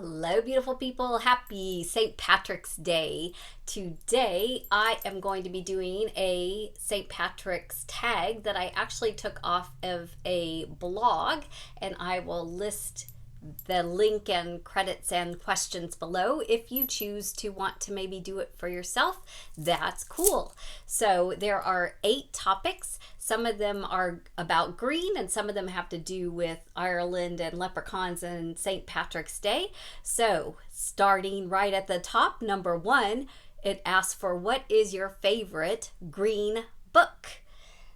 Hello, beautiful people. Happy St. Patrick's Day. Today, I am going to be doing a St. Patrick's tag that I actually took off of a blog, and I will list the link and credits and questions below. If you choose to want to maybe do it for yourself, that's cool. So there are 8 topics. Some of them are about green and some of them have to do with Ireland and leprechauns and St. Patrick's Day. So starting right at the top, number 1, it asks for what is your favorite green book?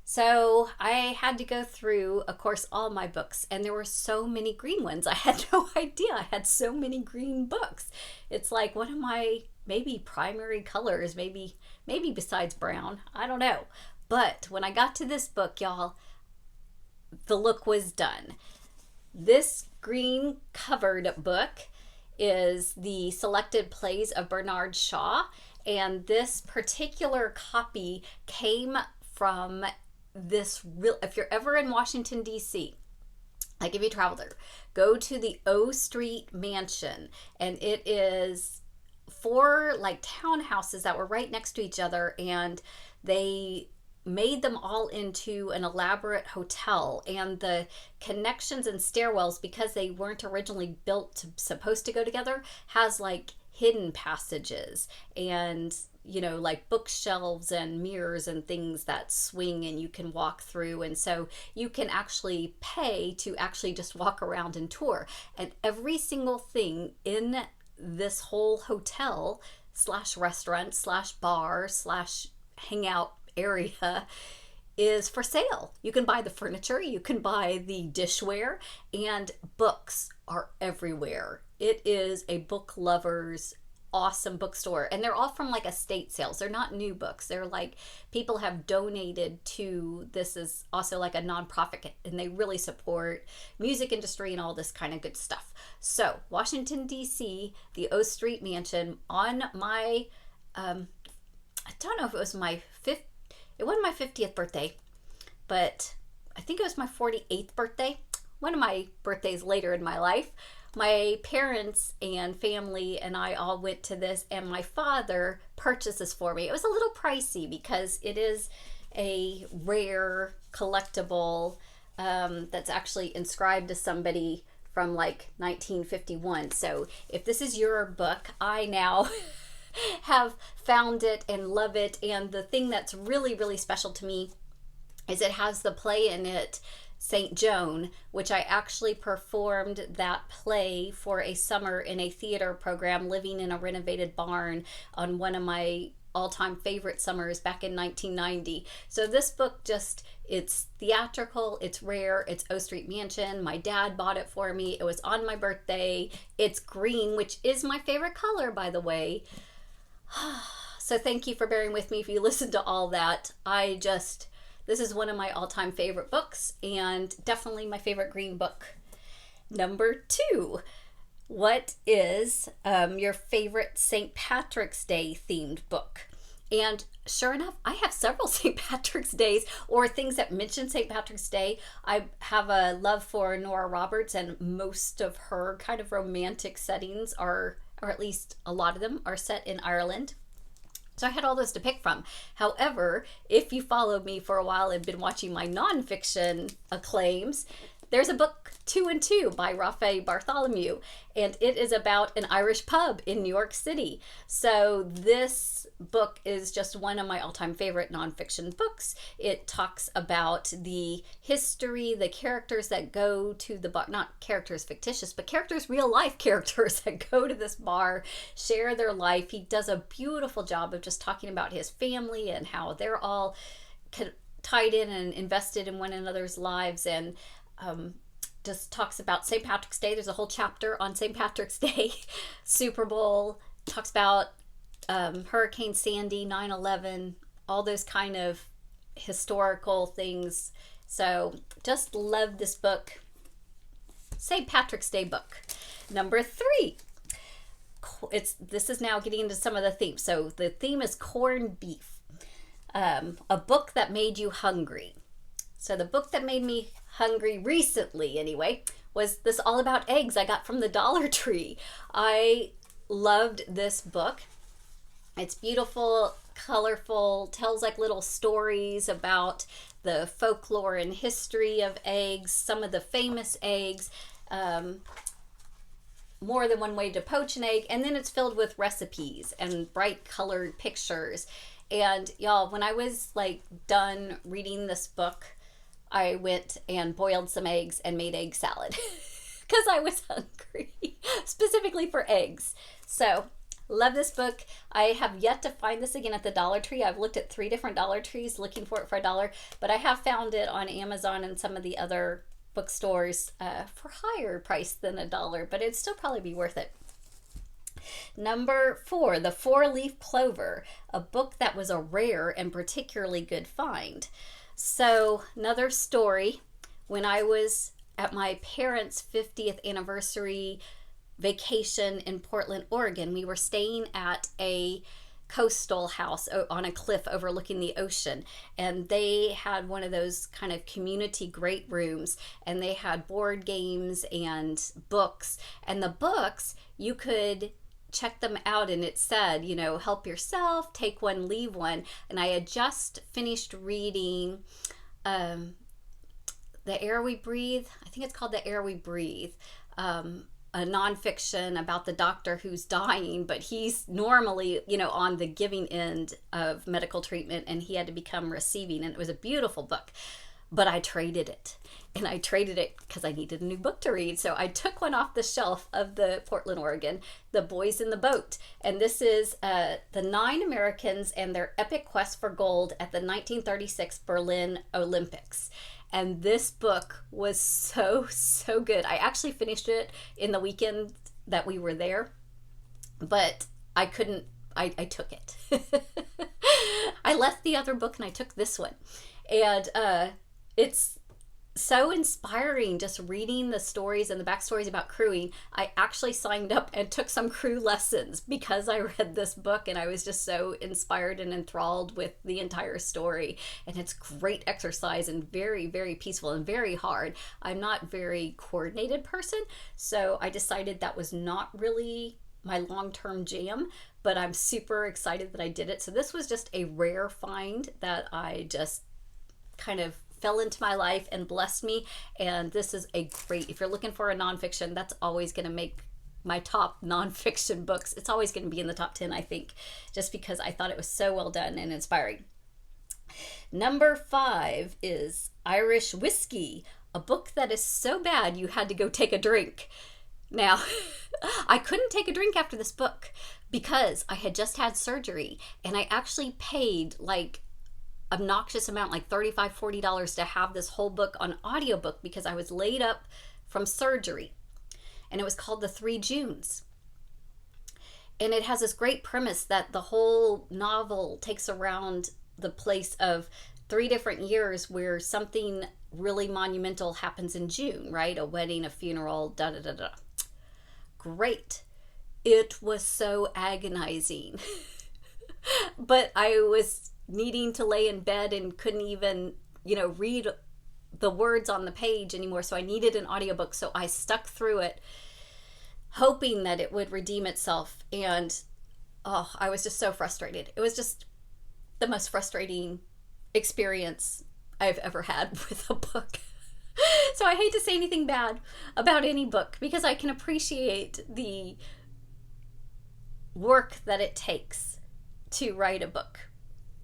So I had to go through, of course, all my books, and there were so many green ones. I had no idea I had so many green books. It's like one of my maybe primary colors, maybe besides brown. I don't know. But when I got to this book, y'all, the look was done. This green covered book is the selected plays of Bernard Shaw, and this particular copy came from if you're ever in Washington, D.C., like if you travel there, go to the O Street Mansion, and it is 4 like townhouses that were right next to each other, and they made them all into an elaborate hotel, and the connections and stairwells, because they weren't originally supposed to go together, has like hidden passages and like bookshelves and mirrors and things that swing and you can walk through, and so you can actually pay to actually just walk around and tour, and every single thing in this whole hotel slash restaurant slash bar slash hangout area is for sale. You can buy the furniture, you can buy the dishware, and books are everywhere. It is a book lover's awesome bookstore, and they're all from like estate sales. They're not new books. They're like people have donated to. This is also like a nonprofit, and they really support music industry and all this kind of good stuff. So Washington, D.C., the O Street Mansion, on my I don't know if it was my it wasn't my 50th birthday, but I think it was my 48th birthday, one of my birthdays later in my life. My parents and family and I all went to this, and my father purchased this for me. It was a little pricey because it is a rare collectible that's actually inscribed to somebody from like 1951. So if this is your book, I now have found it and love it. And the thing that's really, really special to me is it has the play in it, St. Joan, which I actually performed that play for a summer in a theater program, living in a renovated barn on one of my all-time favorite summers back in 1990. So this book it's theatrical, it's rare, it's O Street Mansion. My dad bought it for me. It was on my birthday. It's green, which is my favorite color, by the way. So thank you for bearing with me if you listened to all that. This is one of my all-time favorite books, and definitely my favorite green book. Number 2, what is your favorite St. Patrick's Day themed book? And sure enough, I have several St. Patrick's Days or things that mention St. Patrick's Day. I have a love for Nora Roberts, and most of her kind of romantic settings or at least a lot of them, are set in Ireland. So I had all those to pick from. However, if you followed me for a while and been watching my nonfiction acclaims, there's a book 2 and 2 by Rafe Bartholomew, and it is about an Irish pub in New York City. So this book is just one of my all-time favorite nonfiction books. It talks about the history, the characters that go to the bar, not characters fictitious, but real life characters that go to this bar, share their life. He does a beautiful job of just talking about his family and how they're all tied in and invested in one another's lives, and just talks about St. Patrick's Day. There's a whole chapter on St. Patrick's Day. Super Bowl, talks about Hurricane Sandy, 9/11, all those kind of historical things. So just love this book. St. Patrick's Day book. Number 3. This is now getting into some of the themes. So the theme is corned beef. A book that made you hungry. So the book that made me hungry recently, anyway, was this All About Eggs I got from the Dollar Tree. I loved this book. It's beautiful, colorful, tells like little stories about the folklore and history of eggs, some of the famous eggs, more than one way to poach an egg, and then it's filled with recipes and bright colored pictures. And y'all, when I was like done reading this book, I went and boiled some eggs and made egg salad because I was hungry, specifically for eggs. So love this book. I have yet to find this again at the Dollar Tree. I've looked at 3 different Dollar Trees looking for it for $1, but I have found it on Amazon and some of the other bookstores for higher price than $1, but it'd still probably be worth it. Number 4, The 4-Leaf Clover, a book that was a rare and particularly good find. So another story, when I was at my parents' 50th anniversary vacation in Portland, Oregon, we were staying at a coastal house on a cliff overlooking the ocean, and they had one of those kind of community great rooms, and they had board games and books, and the books you could check them out, and it said, you know, help yourself, take one, leave one. And I had just finished reading The Air We Breathe. I think it's called The Air We Breathe, a nonfiction about the doctor who's dying, but he's normally, you know, on the giving end of medical treatment, and he had to become receiving. And it was a beautiful book, but I traded it. And I traded it because I needed a new book to read. So I took one off the shelf of the Portland, Oregon, The Boys in the Boat. And this is the 9 Americans and their epic quest for gold at the 1936 Berlin Olympics. And this book was so, so good. I actually finished it in the weekend that we were there, but I couldn't, I took it. I left the other book and I took this one. And it's so inspiring just reading the stories and the backstories about crewing. I actually signed up and took some crew lessons because I read this book, and I was just so inspired and enthralled with the entire story. And it's great exercise and very, very peaceful and very hard. I'm not a very coordinated person, so I decided that was not really my long-term jam, but I'm super excited that I did it. So this was just a rare find that I just kind of fell into my life and blessed me. And this is a great, if you're looking for a nonfiction, that's always going to make my top nonfiction books. It's always going to be in the top 10, I think, just because I thought it was so well done and inspiring. Number 5 is Irish Whiskey, a book that is so bad you had to go take a drink. Now, I couldn't take a drink after this book because I had just had surgery, and I actually paid like obnoxious amount, like $35-40 to have this whole book on audiobook because I was laid up from surgery. And it was called The 3 Junes. And it has this great premise that the whole novel takes around the place of 3 different years where something really monumental happens in June, right? A wedding, a funeral, da-da-da-da. Great. It was so agonizing. But I was needing to lay in bed and couldn't even, you know, read the words on the page anymore. So I needed an audiobook. So I stuck through it, hoping that it would redeem itself. And I was just so frustrated. It was just the most frustrating experience I've ever had with a book. So I hate to say anything bad about any book because I can appreciate the work that it takes to write a book.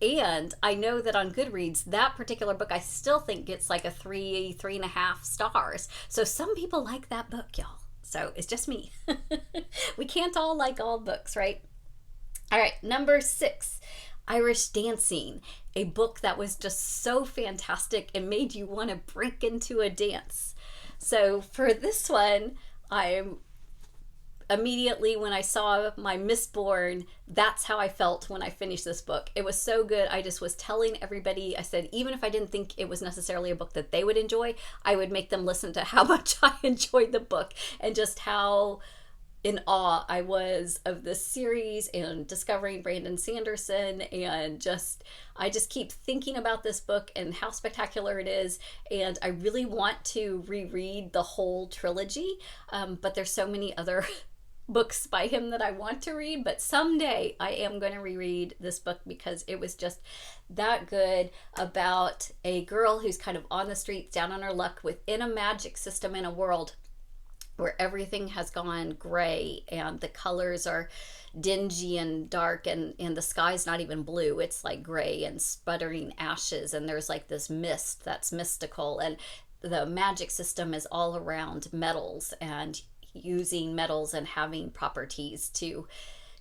And I know that on Goodreads, that particular book, I still think gets like a 3.5 stars. So some people like that book, y'all. So it's just me. We can't all like all books, right? All right, number 6, Irish Dancing, a book that was just so fantastic and made you want to break into a dance. So for this one, I'm immediately, when I saw my Mistborn, that's how I felt when I finished this book. It was so good. I just was telling everybody, I said, even if I didn't think it was necessarily a book that they would enjoy, I would make them listen to how much I enjoyed the book and just how in awe I was of this series and discovering Brandon Sanderson, and I just keep thinking about this book and how spectacular it is, and I really want to reread the whole trilogy, but there's so many other books by him that I want to read, but someday I am going to reread this book because it was just that good, about a girl who's kind of on the streets, down on her luck, within a magic system in a world where everything has gone gray and the colors are dingy and dark, and the sky's not even blue, it's like gray and sputtering ashes, and there's like this mist that's mystical, and the magic system is all around metals and using metals and having properties to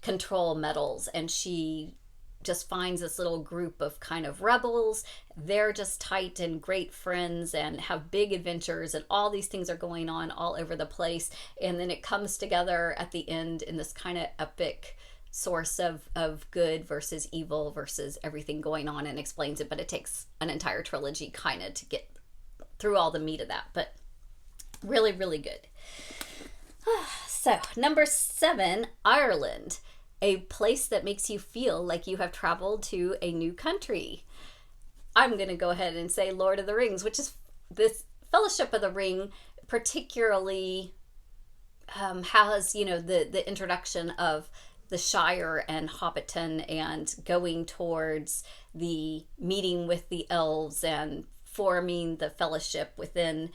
control metals. And she just finds this little group of kind of rebels. They're just tight and great friends and have big adventures, and all these things are going on all over the place. And then it comes together at the end in this kind of epic source of good versus evil versus everything going on, and explains it. But it takes an entire trilogy kind of to get through all the meat of that. But really, really good. So, number 7, Ireland. A place that makes you feel like you have traveled to a new country. I'm going to go ahead and say Lord of the Rings, which is this Fellowship of the Ring particularly has, the introduction of the Shire and Hobbiton, and going towards the meeting with the elves and forming the fellowship within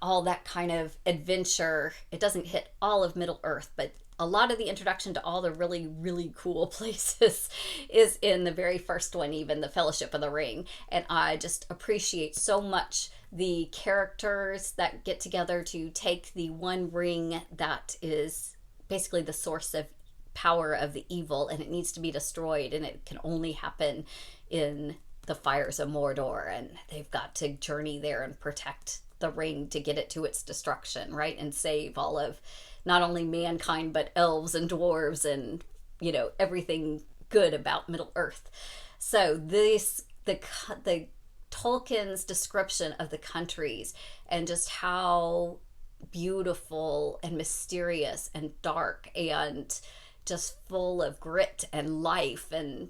all that kind of adventure. It doesn't hit all of Middle Earth, but a lot of the introduction to all the really, really cool places is in the very first one, even the Fellowship of the Ring. And I just appreciate so much the characters that get together to take the one ring that is basically the source of power of the evil, and it needs to be destroyed, and it can only happen in the fires of Mordor, and they've got to journey there and protect the ring to get it to its destruction, right? And save all of not only mankind, but elves and dwarves and, everything good about Middle Earth. So the Tolkien's description of the countries and just how beautiful and mysterious and dark and just full of grit and life, and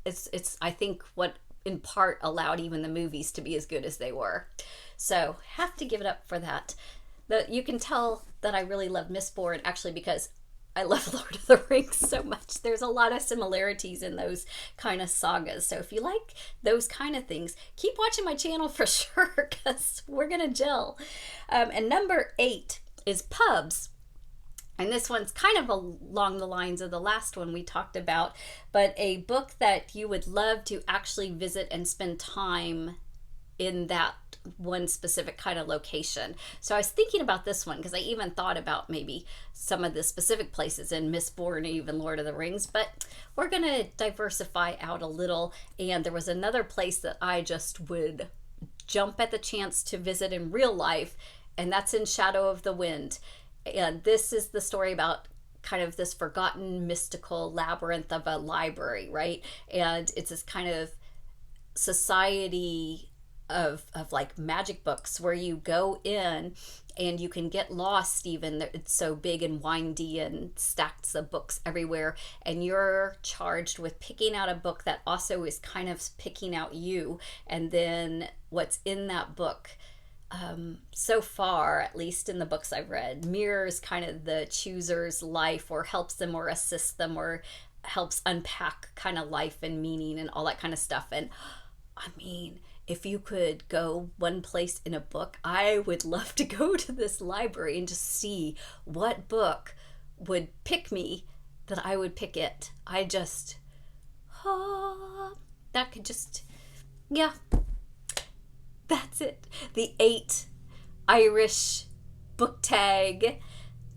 it's I think what in part allowed even the movies to be as good as they were. So have to give it up for that. You can tell that I really love Mistborn, actually, because I love Lord of the Rings so much. There's a lot of similarities in those kind of sagas. So if you like those kind of things, keep watching my channel for sure, because we're going to gel. And number 8 is pubs. And this one's kind of along the lines of the last one we talked about, but a book that you would love to actually visit and spend time in that one specific kind of location. So I was thinking about this one because I even thought about maybe some of the specific places in Mistborn and even Lord of the Rings, but we're going to diversify out a little. And there was another place that I just would jump at the chance to visit in real life, and that's in Shadow of the Wind. And this is the story about kind of this forgotten mystical labyrinth of a library, right? And it's this kind of society of like magic books where you go in and you can get lost. Even it's so big and windy and stacks of books everywhere, and you're charged with picking out a book that also is kind of picking out you, and then what's in that book, so far, at least in the books I've read, mirrors kind of the chooser's life, or helps them or assists them or helps unpack kind of life and meaning and all that kind of stuff. And I mean, if you could go one place in a book, I would love to go to this library and just see what book would pick me, that I would pick it. I just, that could just, yeah. That's it. The 8 Irish book tag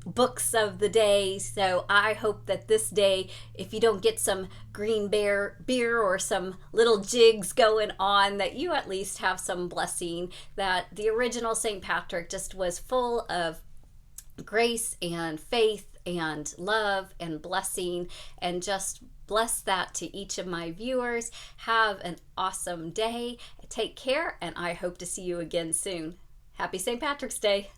books of the day. So I hope that this day, if you don't get some green beer or some little jigs going on, that you at least have some blessing, that the original St. Patrick just was full of grace and faith and love and blessing, and just bless that to each of my viewers. Have an awesome day. Take care, and I hope to see you again soon. Happy St. Patrick's Day.